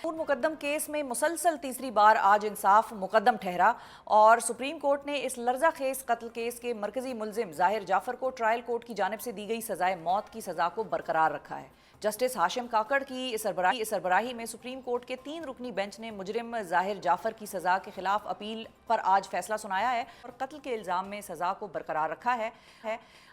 नूर Muqaddam case में मुसलसल तीसरी बार आज इंसाफ मुकद्दम ठहरा और सुप्रीम कोर्ट ने इस लर्जा खेज कत्ल केस के मरकजी मुलजिम जाहिर जाफर को ट्रायल कोर्ट की जानिब से दी गई सजाए मौत की सजा को बरकरार रखा है। जस्टिस हाशिम काकड़ की इस सरबराही में सुप्रीम कोर्ट के 3 रुकनी बेंच ने मुजरिम जाहिर जाफर की सजा के खिलाफ अपील पर आज फैसला सुनाया है और कत्ल के इल्ज़ाम में सजा को बरकरार रखा है।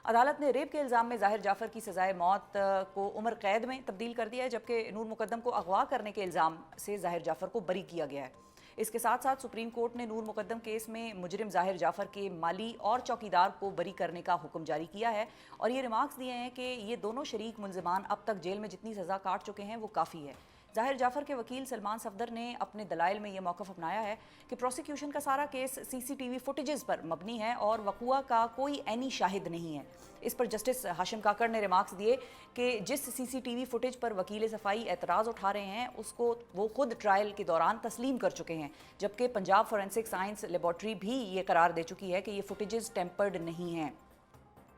अदालत ने रेप के इल्ज़ाम में जाहिर जाफर की सजाए मौत को उम्र कैद में तब्दील कर दिया है, जबकि नूर मुकद्दम को अगवा करने के इल्ज़ाम से जाहिर जाफर को बरी किया गया है। इसके साथ साथ सुप्रीम कोर्ट ने नूर मुकद्दम केस में मुजरिम जाहिर जाफर के माली और चौकीदार को बरी करने का हुक्म जारी किया है और ये रिमार्क्स दिए हैं कि ये दोनों शरीक मुलजिमान अब तक जेल में जितनी सज़ा काट चुके हैं वो काफ़ी है। जाहिर जाफर के वकील सलमान सफदर ने अपने दलाइल में यह मौक़िफ़ अपनाया है कि प्रोसिक्यूशन का सारा केस CCTV फुटेजेस पर मबनी है और वक़ुआ का कोई ऐनी शाहिद नहीं है। इस पर जस्टिस हाशिम काकड़ ने रिमार्क्स दिए कि जिस CCTV फुटेज पर वकील सफ़ाई एतराज़ उठा रहे हैं उसको वो खुद ट्रायल के दौरान तस्लीम कर चुके हैं, जबकि पंजाब फोरेंसिक साइंस लेबॉर्ट्री भी ये करार दे चुकी है कि ये फुटेजेस टेम्पर्ड नहीं हैं।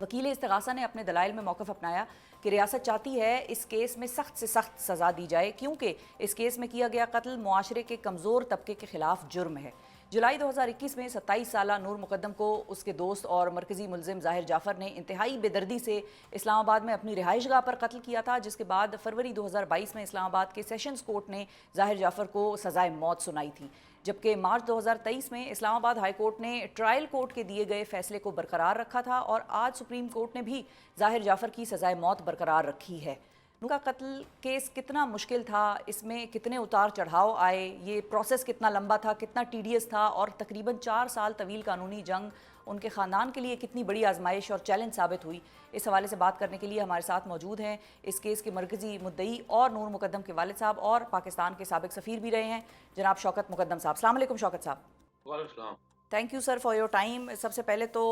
वकील इस्तिगासा ने अपने दलाइल में मौक़िफ़ अपनाया कि रियासत चाहती है इस केस में सख्त से सख्त सज़ा दी जाए क्योंकि इस केस में किया गया कत्ल मुआशरे के कमज़ोर तबके के खिलाफ जुर्म है। जुलाई 2021 में 27 साला नूर मुकद्दम को उसके दोस्त और मरकजी मुलजिम जाहिर जाफर ने इंतहाई बेदर्दी से इस्लामाबाद में अपनी रिहाइशगाह पर कत्ल किया था, जिसके बाद फरवरी 2022 में इस्लामाबाद के सेशंस कोर्ट ने जाहिर जाफर को सजाए मौत सुनाई थी, जबकि मार्च 2023 में इस्लामाबाद हाई कोर्ट ने ट्रायल कोर्ट के दिए गए फैसले को बरकरार रखा था और आज सुप्रीम कोर्ट ने भी जाहिर जाफर की सजाए मौत बरकरार रखी है। उनका कत्ल केस कितना मुश्किल था, इसमें कितने उतार चढ़ाव आए, ये प्रोसेस कितना लंबा था, कितना टीडियस था और तकरीबन 4 साल तवील कानूनी जंग उनके ख़ानदान के लिए कितनी बड़ी आजमाइश और चैलेंज साबित हुई, इस हवाले से बात करने के लिए हमारे साथ मौजूद हैं इस केस के मरकजी मुद्दई और नूर मुकद्दम के वालिद साहब और पाकिस्तान के साबिक सफ़ीर भी रहे हैं जनाब शौकत मुकद्दम साहब। अस्सलाम वालेकुम शौकत साहब। वालेकुम। Thank you sir for your time. सबसे पहले तो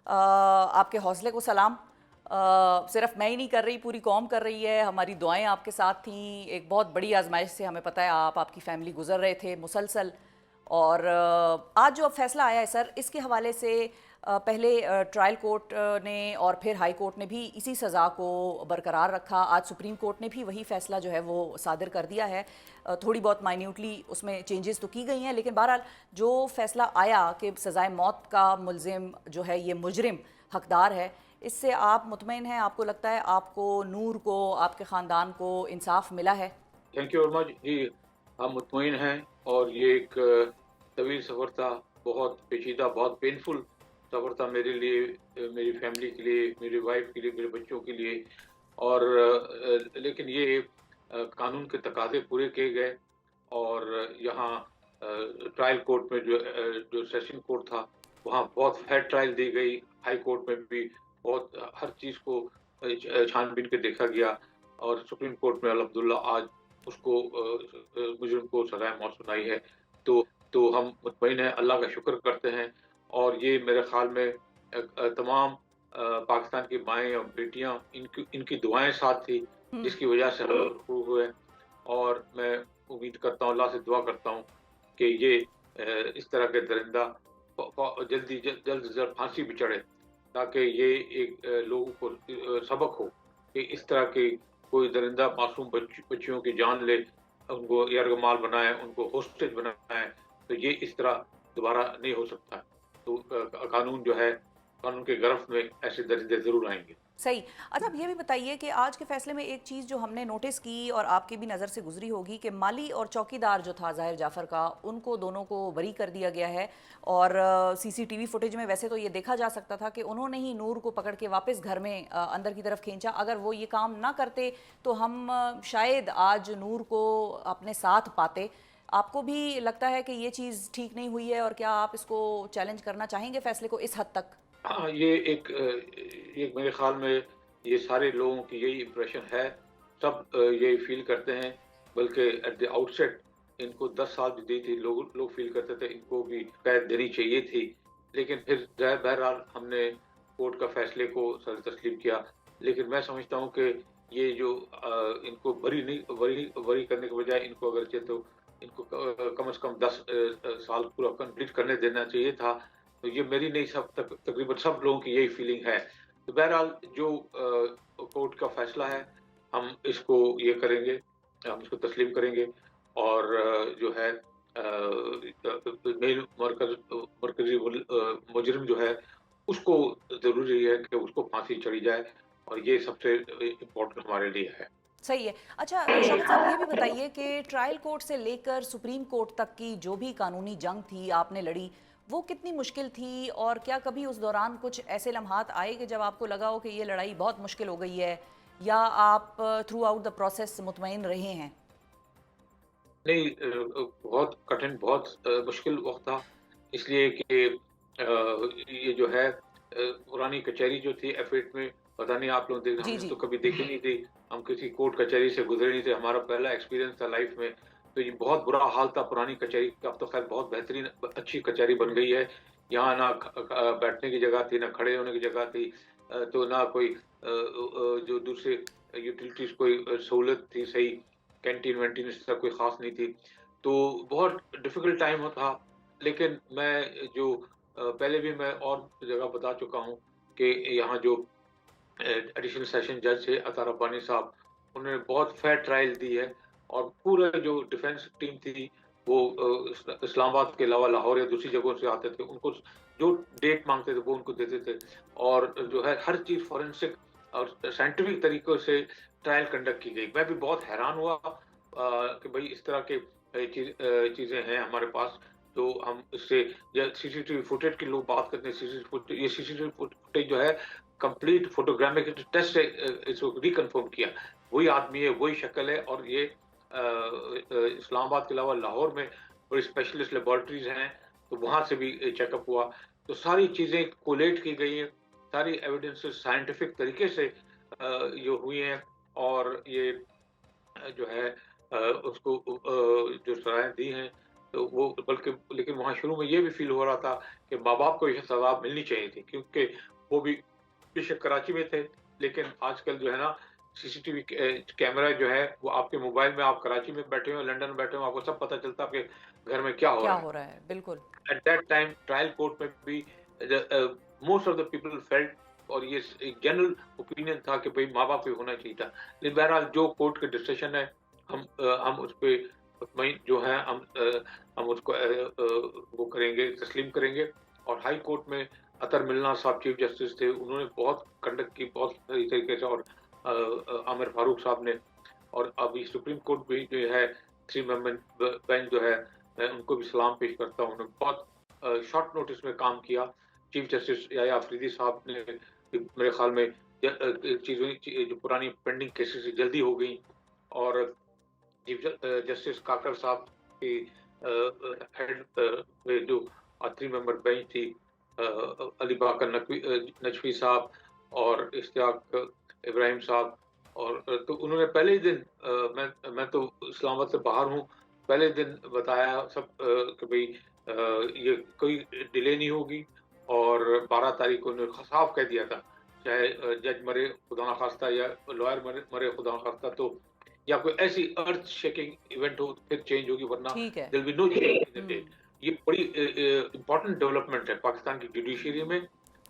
आपके हौसले को सलाम। सिर्फ मैं ही नहीं कर रही, पूरी कौम कर रही है। हमारी दुआएं आपके साथ थीं। एक बहुत बड़ी आजमाइश से हमें पता है आपकी फैमिली गुजर रहे थे मुसलसल, और आज जो अब फैसला आया है सर, इसके हवाले से पहले ट्रायल कोर्ट ने और फिर हाई कोर्ट ने भी इसी सज़ा को बरकरार रखा। आज सुप्रीम कोर्ट ने भी वही फैसला जो है वो सादिर कर दिया है। थोड़ी बहुत माइन्यूटली उसमें चेंजेस तो की गई हैं, लेकिन बहरहाल जो फैसला आया कि सज़ाए मौत का मुलजिम जो है ये मुजरिम हकदार है, इससे आप मुतमईन हैं? आपको लगता है आपको, नूर को, आपके ख़ानदान को इंसाफ मिला है? थैंक यू वेरी मच जी। हम मुतमईन हैं और ये एक तवील सफ़र था, बहुत पेचीदा, बहुत पेनफुल सफ़र था मेरे लिए, मेरी फैमिली के लिए, मेरी वाइफ के लिए, मेरे बच्चों के लिए। और लेकिन ये कानून के तकाज़े पूरे किए गए और यहाँ ट्रायल कोर्ट में जो सेशन कोर्ट था वहाँ बहुत फेयर ट्रायल दी गई। हाई कोर्ट में भी बहुत हर चीज़ को छानबीन के देखा गया और सुप्रीम कोर्ट में अल्हम्दुलिल्लाह आज उसको मुजरिम को सज़ाए मौत सुनाई है। तो हम मुतमईन हैं, अल्लाह का शुक्र करते हैं। और ये मेरे ख़्याल में तमाम पाकिस्तान की माएँ और बेटियाँ, इनकी दुआएँ साथ थी, जिसकी वजह से हम हुए। और मैं उम्मीद करता हूँ, अल्लाह से दुआ करता हूँ कि ये इस तरह के दरिंदा जल्द से जल्द फांसी भी चढ़े, ताकि ये एक लोगों को सबक हो कि इस तरह के कोई दरिंदा मासूम बच्चियों की जान ले, उनको यरगमाल बनाए, उनको होस्टेज बनाए, तो ये इस तरह दोबारा नहीं हो सकता। तो कानून जो है, कानून के गिरफ्त में ऐसे दरिंदे ज़रूर आएंगे। सही। अच्छा, अब ये भी बताइए कि आज के फैसले में एक चीज़ जो हमने नोटिस की और आपकी भी नज़र से गुजरी होगी कि माली और चौकीदार जो था जाहिर जाफर का, उनको दोनों को बरी कर दिया गया है। और CCTV फुटेज में वैसे तो ये देखा जा सकता था कि उन्होंने ही नूर को पकड़ के वापस घर में अंदर की तरफ खींचा। अगर वो ये काम ना करते तो हम शायद आज नूर को अपने साथ पाते। आपको भी लगता है कि ये चीज़ ठीक नहीं हुई है और क्या आप इसको चैलेंज करना चाहेंगे फैसले को इस हद तक? हाँ, ये मेरे ख़्याल में ये सारे लोगों की यही इम्प्रेशन है। सब यही फ़ील करते हैं, बल्कि एट द आउटसेट इनको 10 साल भी दी थी, लोग फ़ील करते थे इनको भी कैद देनी चाहिए थी। लेकिन फिर बहरहाल हमने कोर्ट का फ़ैसले को सर तस्लीम किया। लेकिन मैं समझता हूँ कि ये जो इनको बरी करने के बजाय इनको अगर चाहे तो इनको कम से कम 10 साल पूरा कंप्लीट करने देना चाहिए था। तो ये मेरी नहीं, सब तकरीबन सब लोगों की यही फीलिंग है। तो बहरहाल जो कोर्ट का फैसला है, हम इसको ये करेंगे, हम इसको तस्लीम करेंगे। और जो है मेन मरकज़ी मुजरिम जो है, उसको ज़रूरी है कि उसको फांसी चढ़ी जाए, और ये सबसे इम्पोर्टेंट हमारे लिए है। सही है। अच्छा शौकत साहब ये भी बताइए कि ट्रायल कोर्ट से लेकर सुप्रीम कोर्ट तक की जो भी कानूनी जंग थी आपने लड़ी, वो कितनी मुश्किल थी और क्या कभी उस दौरान कुछ ऐसे लम्हात आए कि जब आपको लगा हो कि ये लड़ाई बहुत मुश्किल हो गई है, या आप थ्रू आउट द प्रोसेस मुतमईन रहे हैं? नहीं, बहुत कठिन, बहुत मुश्किल वक़्त था, इसलिए कि ये जो है पुरानी कचहरी जो थी F8 में, पता नहीं आप लोग जी हमने जी। तो कभी देखी नहीं थी, हम किसी कोर्ट कचहरी से गुज़रे नहीं थे, हमारा पहला एक्सपीरियंस था लाइफ़ में, तो ये बहुत बुरा हाल था पुरानी कचहरी का। अब तो ख़ैर बहुत बेहतरीन अच्छी कचहरी बन गई है। यहाँ ना बैठने की जगह थी, ना खड़े होने की जगह थी, तो ना कोई जो दूसरे यूटिलिटीज़ कोई सहूलत थी सही, कैंटीन-वैंटीन इस तरह कोई ख़ास नहीं थी। तो बहुत डिफ़िकल्ट टाइम था, लेकिन मैं जो पहले भी मैं और जगह बता चुका हूँ कि यहाँ जो एडिशनल सेशन जज थे अता रब्बानी साहब, उन्होंने बहुत फेयर ट्रायल दी है, और पूरा जो डिफेंस टीम थी वो इस्लामाबाद के अलावा लाहौर या दूसरी जगहों से आते थे, उनको जो डेट मांगते थे वो उनको देते थे, और जो है हर चीज़ फॉरेंसिक और साइंटिफिक तरीकों से ट्रायल कंडक्ट की गई। मैं भी बहुत हैरान हुआ कि भाई इस तरह के चीज़ें हैं हमारे पास, तो हम इससे, या सीसीटीवी फुटेज की लोग बात करते हैं, सीसीटीवी फुटेज जो है कंप्लीट फोटोग्रामिक टेस्ट से इसको रिकन्फर्म किया। वही आदमी है, वही शक्ल है, और ये इस्लामाबाद के अलावा लाहौर में बड़ी स्पेशलिस्ट लेबोरेटरीज़ हैं, तो वहाँ से भी चेकअप हुआ। तो सारी चीज़ें कोलेट की गई हैं, सारी एविडेंसेस साइंटिफिक तरीके से जो हुई हैं, और ये जो है उसको जो सलाहें दी हैं, तो वो बल्कि, लेकिन वहाँ शुरू में ये भी फ़ील हो रहा था कि माँ-बाप को ये सज़ा मिलनी चाहिए थी, क्योंकि वो भी बेशक कराची में थे, लेकिन आजकल जो है ना सीसीटीवी कैमरा जो है वो आपके मोबाइल में, आप कराची में बैठे हो, लंदन में बैठे हो, आपको सब पता चलता है आपके घर में क्या हो क्या रहा है। हो रहा है, बिल्कुल। At that time trial court में भी most of the people felt, और ये एक जनरल ओपिनियन था कि भाई माँ-बाप पे होना चाहिए था। लेकिन बहरहाल जो कोर्ट का डिसीजन है, हम उस पे मुतमईन जो हैं, हम उसको वो करेंगे, तस्लीम करेंगे। और हाई कोर्ट में अतर मिल्ना साहब चीफ जस्टिस थे, उन्होंने बहुत कंडक्ट की बहुत सही तरीके से, और आमिर फारूक साहब ने, और अभी सुप्रीम कोर्ट भी जो है 3 मेंबर बेंच जो है, मैं उनको भी सलाम पेश करता हूँ। उन्होंने बहुत शॉर्ट नोटिस में काम किया। चीफ जस्टिस याया अफरीदी साहब ने मेरे ख्याल में चीज़ें जो पुरानी पेंडिंग केसेस जल्दी हो गई, और चीफ जस्टिस काकर साहब की हेड में जो 3 मेंबर बेंच थी, अली बाकर नकवी साहब और इश्तियाक इब्राहिम साहब, और तो उन्होंने पहले ही दिन, मैं तो इस्लामाबाद से बाहर हूँ, पहले दिन बताया सब कि भई ये कोई डिले नहीं होगी, और 12 तारीख को उन्होंने साफ कह दिया था, चाहे जज मरे खुदा ना खास्ता, या लॉयर मरे खुदा ना खास्ता, तो या कोई ऐसी अर्थ शेकिंग इवेंट हो फिर चेंज होगी, वरना ठीक है। There will be no change in the hmm. Day. ये बड़ी इम्पोर्टेंट डेवलपमेंट है पाकिस्तान की जुडिशरी में,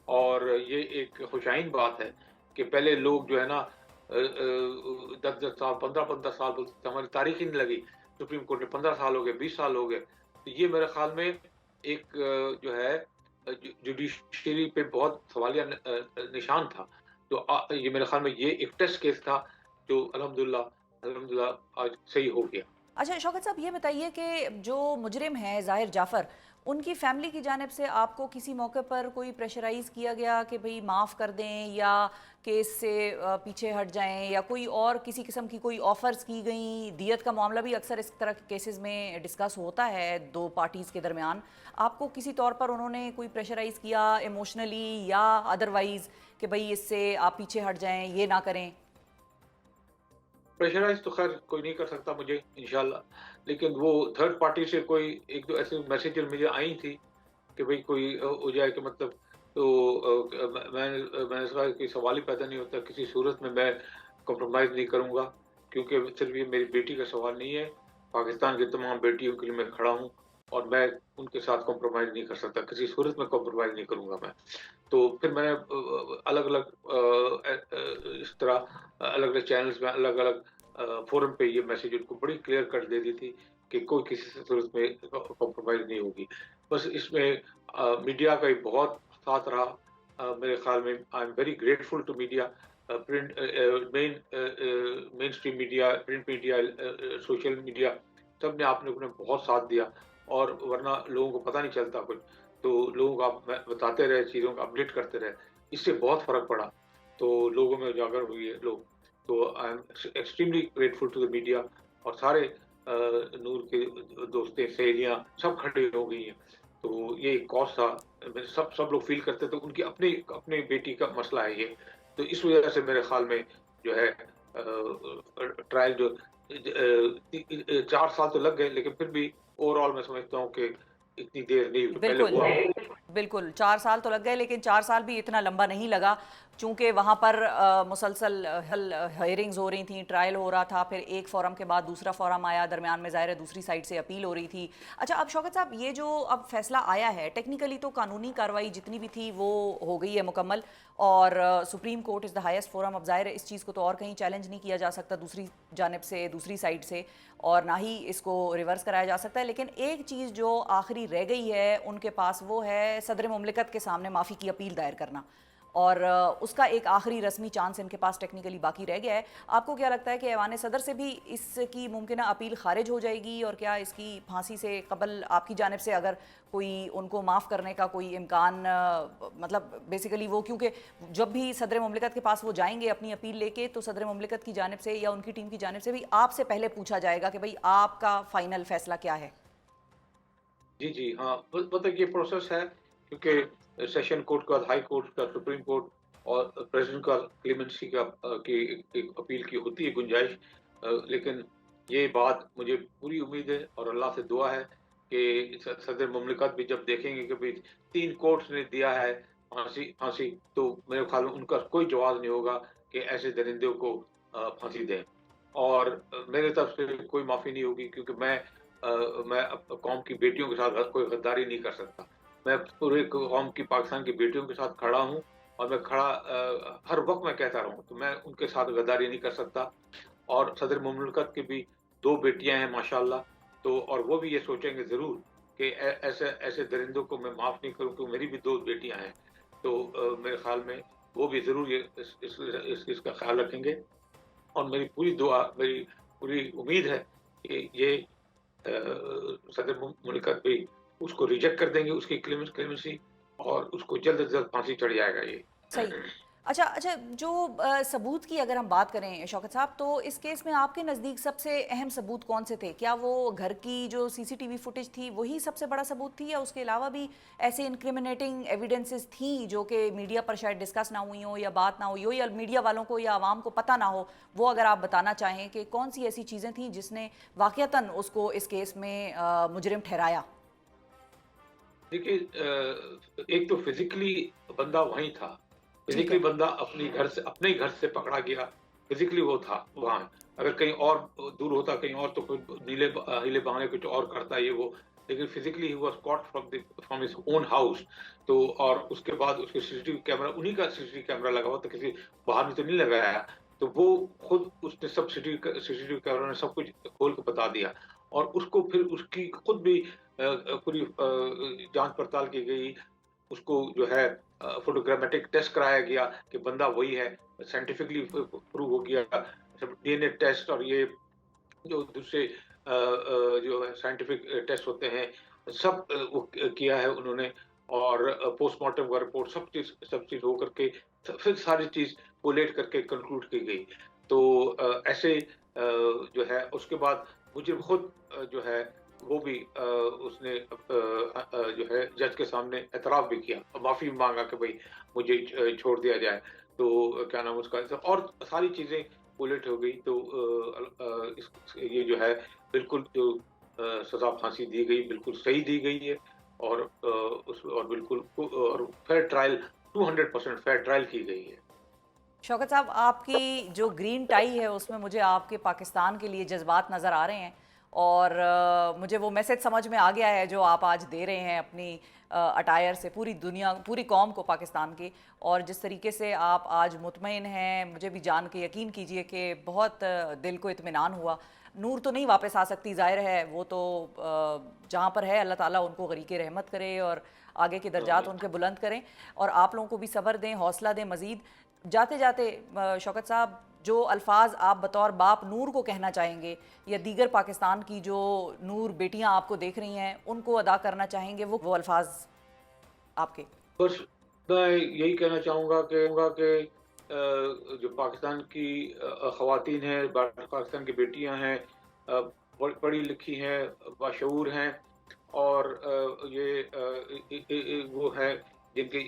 और ये एक खुशाइन बात है कि पहले लोग जो है ना 10-10 साल, 15-15 साल बोलते थे, हमारी तारीख ही नहीं लगी। सुप्रीम कोर्ट में 15 साल हो गए, 20 साल हो गए। तो ये मेरे ख्याल में एक जो है जुडिशरी पे बहुत सवालिया निशान था। तो ये मेरे ख्याल में ये एक टेस्ट केस था, जो अल्हम्दुलिल्लाह आज सही हो गया। अच्छा शौकत साहब ये बताइए कि जो मुजरिम है ज़ाहिर जाफ़र, उनकी फैमिली की जानिब से आपको किसी मौके पर कोई प्रेशराइज़ किया गया कि भाई माफ़ कर दें, या केस से पीछे हट जाएं, या कोई और किसी किस्म की कोई ऑफ़र्स की गई? दियत का मामला भी अक्सर इस तरह के केसेस में डिस्कस होता है दो पार्टीज़ के दरमियान। आपको किसी तौर पर उन्होंने कोई प्रेशराइज़ किया इमोशनली या अदरवाइज़ कि भाई इससे आप पीछे हट जाएं, ये ना करें? प्रेशराइज़ तो ख़ैर कोई नहीं कर सकता मुझे इंशाल्लाह, लेकिन वो थर्ड पार्टी से कोई 1-2 ऐसे मैसेजेस मुझे आई थी कि भई कोई हो जाए कि मतलब, तो मैंने कहा कि सवाल ही पैदा नहीं होता, किसी सूरत में मैं कॉम्प्रोमाइज़ नहीं करूँगा, क्योंकि सिर्फ़ ये मेरी बेटी का सवाल नहीं है, पाकिस्तान की तमाम बेटियों के लिए मैं खड़ा हूँ, और मैं उनके साथ कॉम्प्रोमाइज़ नहीं कर सकता, किसी सूरत में कॉम्प्रोमाइज़ नहीं करूँगा मैं। तो फिर मैंने अलग-अलग इस तरह अलग-अलग चैनल्स में, अलग-अलग फ़ोरम पे ये मैसेज उनको बड़ी क्लियर कट दे दी थी कि कोई किसी सूरत में कॉम्प्रोमाइज़ नहीं होगी। बस इसमें मीडिया का एक बहुत साथ रहा। मेरे ख़्याल में I am very grateful to media, mainstream media, print media, social media, सब ने आपने अपने बहुत साथ दिया और वरना लोगों को पता नहीं चलता कुछ। तो लोगों को आप बताते रहे, चीज़ों को अपडेट करते रहे, इससे बहुत फ़र्क पड़ा। तो लोगों में उजागर हुई है लोग। तो I am extremely grateful to the media और सारे नूर के दोस्तें, सहेलियाँ सब खड़ी हो गई हैं। तो ये एक कॉज़ था, सब लोग फ़ील करते थे, उनकी अपनी अपनी बेटी का मसला है ये। तो इस वजह से मेरे ख़्याल में जो है ट्रायल जो 4 साल तो लग गए, लेकिन फिर भी ओवरऑल मैं समझता हूँ कि इतनी देर नहीं जो पहले बिल्कुल, हुआ। बिल्कुल, 4 साल तो लग गए, लेकिन 4 साल भी इतना लंबा नहीं लगा, चूँकि वहाँ पर मुसलसल हियरिंग्स हो रही थीं, ट्रायल हो रहा था, फिर एक फ़ोरम के बाद दूसरा फ़ोरम आया, दरमियान में ज़ाहिर है दूसरी साइड से अपील हो रही थी। अच्छा, अब शौकत साहब, ये जो अब फ़ैसला आया है, टेक्निकली तो कानूनी कार्रवाई जितनी भी थी वो हो गई है मुकम्मल, और supreme court is the highest forum. अब ज़ाहिर है इस चीज़ को तो और कहीं चैलेंज नहीं किया जा सकता दूसरी जानिब से, दूसरी साइड से, और ना ही इसको रिवर्स कराया जा सकता है। लेकिन एक चीज़ जो आखिरी रह गई है उनके पास, वो है सदर मुमलिकत के सामने माफ़ी की अपील दायर करना, और उसका एक आखिरी रस्मी चांस इनके पास टेक्निकली बाकी रह गया है। आपको क्या लगता है कि ऐवान सदर से भी इसकी मुमकिन अपील खारिज हो जाएगी, और क्या इसकी फांसी से कबल आपकी जानिब से अगर कोई उनको माफ़ करने का कोई इम्कान, मतलब बेसिकली वो, क्योंकि जब भी सदर मुमलिकत के पास वो जाएंगे अपनी अपील लेके, तो सदर मुमलिकत की जानिब से या उनकी टीम की जानिब से भी आपसे पहले पूछा जाएगा कि भाई आपका फ़ाइनल फ़ैसला क्या है। जी, जी, हाँ, मतलब ये प्रोसेस है, क्योंकि सेशन कोर्ट का, हाई कोर्ट का, सुप्रीम कोर्ट और प्रेसिडेंट का क्लेमेंसी का की एक अपील की होती है गुंजाइश। लेकिन ये बात मुझे पूरी उम्मीद है और अल्लाह से दुआ है कि सदर मुमलिकत भी जब देखेंगे कि भाई 3 कोर्ट्स ने दिया है फांसी फांसी, तो मेरे ख्याल में उनका कोई जवाब नहीं होगा कि ऐसे दरिंदों को फांसी दें। और मेरे तरफ से कोई माफ़ी नहीं होगी, क्योंकि मैं कौम की बेटियों के साथ कोई गद्दारी नहीं कर सकता। मैं पूरे कौम की, पाकिस्तान की बेटियों के साथ खड़ा हूँ और मैं खड़ा हर वक़्त मैं कहता रहूँ, तो मैं उनके साथ गद्दारी नहीं कर सकता। और सदर मुमलिकत की भी 2 बेटियाँ हैं माशाअल्लाह, तो और वो भी ये सोचेंगे ज़रूर कि ऐसे ऐसे दरिंदों को मैं माफ़ नहीं करूँ, क्योंकि मेरी भी 2 बेटियाँ हैं। तो मेरे ख़्याल में वो भी ज़रूर ये इस चीज़ का ख़्याल रखेंगे और मेरी पूरी दुआ, मेरी पूरी उम्मीद है कि ये सदर मुमलिकत भी उसको रिजेक्ट कर देंगे, उसकी क्लेमेंसी, और उसको जल्द से जल्द फांसी चढ़ जाएगा ये। सही। अच्छा अच्छा, जो सबूत की अगर हम बात करें शौकत साहब, तो इस केस में आपके नज़दीक सबसे अहम सबूत कौन से थे? क्या वो घर की जो सीसीटीवी फुटेज थी वही सबसे बड़ा सबूत थी, या उसके अलावा भी ऐसे इनक्रिमिनेटिंग एविडेंसेस थी जो कि मीडिया पर शायद डिस्कस ना हुई हो, या बात ना हुई हो, या मीडिया वालों को या आवाम को पता ना हो? वो अगर आप बताना चाहें कि कौन सी ऐसी चीज़ें थी जिसने वाक़यतन उसको इस केस में मुजरिम ठहराया? देखिए, एक तो फिज़िकली बंदा वहीं था। ठीक फिज़िकली है। बंदा अपने ही घर से पकड़ा गया, फिज़िकली वो था वहाँ। अगर कहीं और दूर होता, कहीं और, तो कोई हीले बहाने कुछ और करता ये वो, लेकिन physically he was caught from his own house. तो और उसके बाद उसके सीसीटीवी कैमरा, उन्हीं का सीसीटीवी कैमरा लगा हुआ था, किसी बाहर ने तो नहीं लगाया। तो वो खुद उसने सब सीसीटीवी कैमरा ने सब कुछ खोल के बता दिया, और उसको फिर उसकी खुद भी पूरी जाँच पड़ताल की गई। उसको जो है फोटोग्रामेटिक टेस्ट कराया गया कि बंदा वही है, साइंटिफिकली प्रूव हो गया। सब डीएनए टेस्ट और ये जो दूसरे जो है साइंटिफिक टेस्ट होते हैं, सब वो किया है उन्होंने, और पोस्टमार्टम का रिपोर्ट, सब चीज़ हो करके फिर सारी चीज़ कोलेट करके कंक्लूड की गई। तो ऐसे जो है उसके बाद मुझे खुद जो है वो भी उसने जो है जज के सामने एतराफ़ भी किया, माफ़ी माँगा कि भई मुझे छोड़ दिया जाए। तो क्या नाम है उसका, और सारी चीज़ें कोलेट हो गई। तो ये जो है बिल्कुल जो सज़ा फांसी दी गई बिल्कुल सही दी गई है, और और बिल्कुल और फेयर ट्रायल, 200% फेयर ट्रायल की गई है। शौकत साहब, आपकी जो ग्रीन टाई है उसमें मुझे आपके पाकिस्तान के लिए जज्बात नज़र आ रहे हैं, और मुझे वो मैसेज समझ में आ गया है जो आप आज दे रहे हैं अपनी अटायर से पूरी दुनिया, पूरी कौम को पाकिस्तान की। और जिस तरीके से आप आज मुतमईन हैं, मुझे भी जान के यकीन कीजिए कि बहुत दिल को इत्मीनान हुआ। नूर तो नहीं वापस आ सकती, जाहिर है वो तो जहाँ पर है अल्लाह ताला उनको गरीके रहमत करे और आगे के दर्जात उनके बुलंद करें, और आप लोगों को भी सब्र दें, हौसला दें मज़ीद। जाते जाते शौकत साहब, जो अल्फाज आप बतौर बाप नूर को कहना चाहेंगे या दीगर पाकिस्तान की जो नूर बेटियां आपको देख रही हैं उनको अदा करना चाहेंगे, वो अल्फाज आपके। बस मैं यही कहना चाहूँगा कि जो पाकिस्तान की ख़वातीन हैं, पाकिस्तान की बेटियां हैं, पढ़ी लिखी हैं, बाशऊर हैं, और वो है जिनकी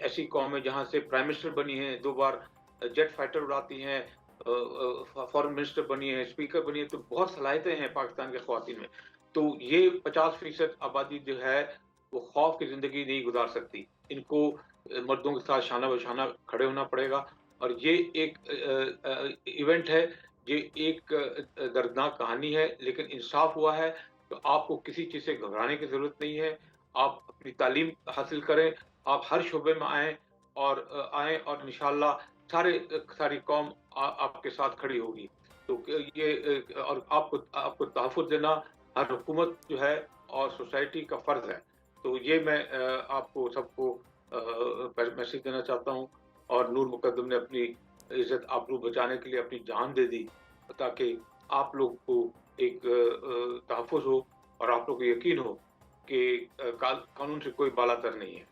ऐसी कौम है जहाँ से प्राइम मिनिस्टर बनी है, 2 बार जेट फाइटर उड़ाती हैं, फॉरेन मिनिस्टर बनी है, स्पीकर बनी है, तो बहुत सलाहियतें हैं पाकिस्तान के ख़वातीन में। तो ये 50% आबादी जो है वो खौफ की ज़िंदगी नहीं गुजार सकती। इनको मर्दों के साथ शाना बशाना खड़े होना पड़ेगा, और ये एक इवेंट है, ये एक दर्दनाक कहानी है, लेकिन इंसाफ हुआ है। तो आपको किसी चीज़ से घबराने की ज़रूरत नहीं है। आप अपनी तालीम हासिल करें, आप हर शोबे में आएँ, और इंशाअल्लाह सारी कौम आपके साथ खड़ी होगी। तो और आपको तहफ़्फ़ुज़ देना हर हुकूमत जो है और सोसाइटी का फ़र्ज़ है। तो ये मैं आपको सबको मैसेज देना चाहता हूँ, और नूर मुक़द्दम ने अपनी इज़्ज़त आबरू बचाने के लिए अपनी जान दे दी, ताकि आप लोग को एक तहफ़्फ़ुज़ हो और आप लोग को यकीन हो कि कानून से कोई बालातर नहीं है।